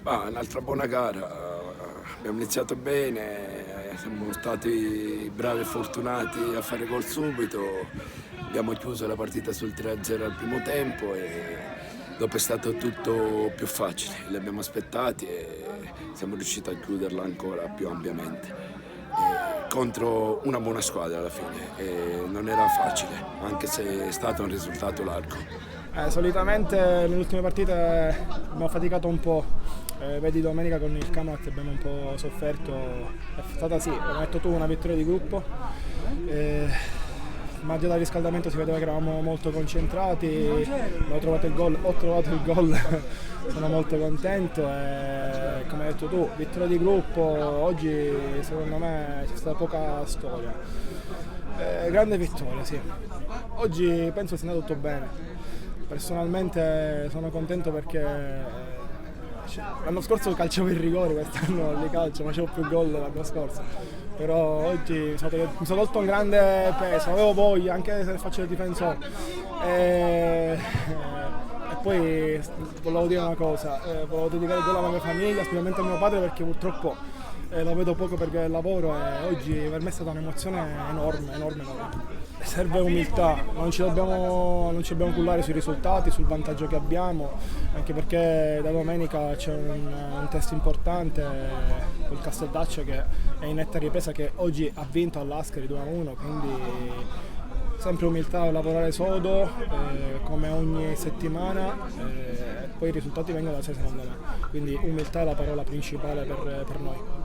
Un'altra buona gara, abbiamo iniziato bene, siamo stati bravi e fortunati a fare gol subito, abbiamo chiuso la partita sul 3-0 al primo tempo e dopo è stato tutto più facile, li abbiamo aspettati e siamo riusciti a chiuderla ancora più ampiamente. Contro una buona squadra alla fine e non era facile, anche se è stato un risultato largo. Solitamente nelle ultime partite abbiamo faticato un po', vedi domenica con il Camat abbiamo un po' sofferto, è stata sì, come hai detto tu, una vittoria di gruppo, ma già dal riscaldamento si vedeva che eravamo molto concentrati, ho trovato il gol, sono molto contento e come hai detto tu, vittoria di gruppo, oggi secondo me c'è stata poca storia, grande vittoria sì, oggi penso sia andato tutto bene. Personalmente sono contento perché l'anno scorso calciavo il rigore, quest'anno li calcio, facevo più gol l'anno scorso. Però oggi mi sono tolto un grande peso, avevo voglia, anche se faccio il difensore. E poi volevo dire una cosa, volevo dedicare il gol alla mia famiglia, specialmente a mio padre perché purtroppo lo vedo poco per via del lavoro e oggi per me è stata un'emozione enorme, enorme, enorme. Serve umiltà, non ci dobbiamo cullare sui risultati, sul vantaggio che abbiamo, anche perché da domenica c'è un test importante col Casteldaccio che è in netta ripresa, che oggi ha vinto all'Ascari 2-1, quindi sempre umiltà, lavorare sodo come ogni settimana e poi i risultati vengono da sé secondo me, quindi umiltà è la parola principale per noi.